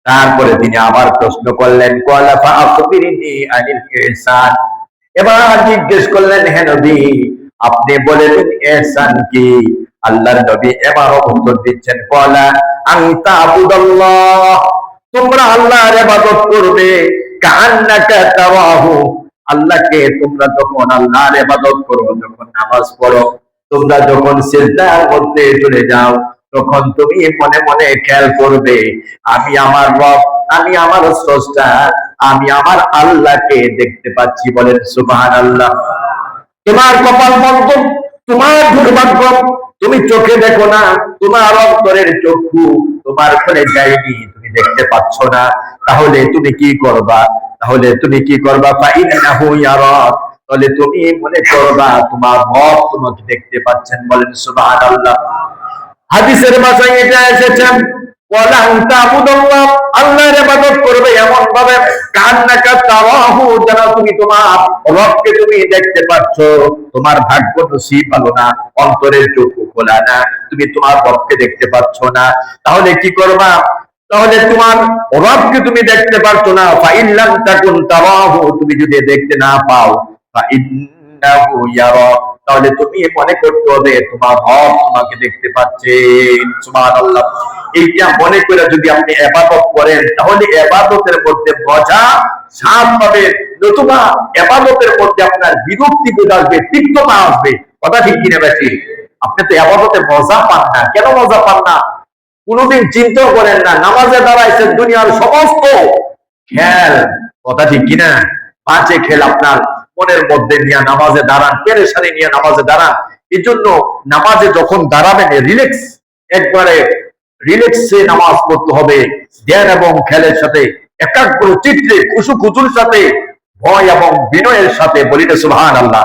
তারপরে তিনি আবার প্রশ্ন করলেন, ক্বালা ফাআখবিরনি আনিল ইহসান। এবার জিজ্ঞেস করলেন, হে নবী আপনি বলে দিন ইহসান কি। আল্লাহর নবী এবারও উত্তর দিচ্ছেন, ক্বালা আন তা'বুদাল্লাহ, তোমরা আল্লাহর ইবাদত করবে, কাআন্নাকা তারাহু, আল্লাহকে তোমরা যখন আল্লাহর ইবাদত করো, যখন নামাজ পড়ো, তোমরা যখন সিজদার মধ্যে চলে যাও, তখন তুমি মনে মনে খেয়াল করবে আমি আমার রব, আমি আমার স্রষ্টা, আমি আমার আল্লাহকে দেখতে পাচ্ছি। বলেন সুবহানাল্লাহ। তোমার কপাল মন্দ, তোমার দুর্ভাগ্য, তুমি চোখে দেখো না, তোমার অন্তরের চক্ষু তোমার ফলে যায়নি, তুমি দেখতে পাচ্ছ না। তাহলে তুমি কি করবা? তাহলে তুমি কি করবা? ফাইন্নাহু ইয়ারাক, তাহলে তুমি মনে করবা তোমার রব তোমাকে দেখতে পাচ্ছেন। বলেন সুবহানাল্লাহ। হাদিসের ভাষায় এটা এসেছেন, ওয়ালা তা'বুদাল্লাহ, আল্লাহর ইবাদত করবে এমন ভাবে কান্নাকা তারাহু, যেন তুমি তোমার রবকে তুমি দেখতে পাচ্ছ। তোমার ভাগ্য নসিব ভালো না, অন্তরের চক্ষু খোলা না, তুমি তোমার রবকে দেখতে পাচ্ছ না। তাহলে কি করবা? তাহলে তোমার রবকে তুমি দেখতে পাচ্ছ না, ফাইল্লাম তাকুন তারাহু, তুমি যদি দেখতে না পাও, ফাইন্নাহু ইয়ারাক, তাহলে তুমি মনে করতে হবে তোমার রব তোমাকে দেখতে পাচ্ছেন। সুবহানাল্লাহ। এইটা মনে করে যদি আপনি ইবাদত করেন, তাহলে ইবাদতের মধ্যে মজা স্বাদ পাবেন, নতুবা ইবাদতের মধ্যে আপনার বিরক্তি বোধ আসবে, তিক্ততা আসবে। কথা ঠিক কিনা বেশি? আপনি তো ইবাদতে মজা পান না। কেন মজা পান না? কোনোদিন চিন্তাও করেন না, নামাজে দাঁড়াইছেন, দুনিয়ার সমস্ত খেল, কথা ঠিক কিনা, পাঁচে খেল আপনার মনের মধ্যে নিয়ে নামাজে দাঁড়ান, পেরেশানি নিয়ে নামাজে দাঁড়ান। এই জন্য নামাজে যখন দাঁড়াবেন রিল্যাক্স, একবারে রিল্যাক্সে নামাজ পড়তে হবে, ধ্যান এবং খেলের সাথে, একাগ্র চিত্তে খুশু খুজুর সাথে, ভয় এবং বিনয়ের সাথে। বলিতে সুবহানাল্লাহ।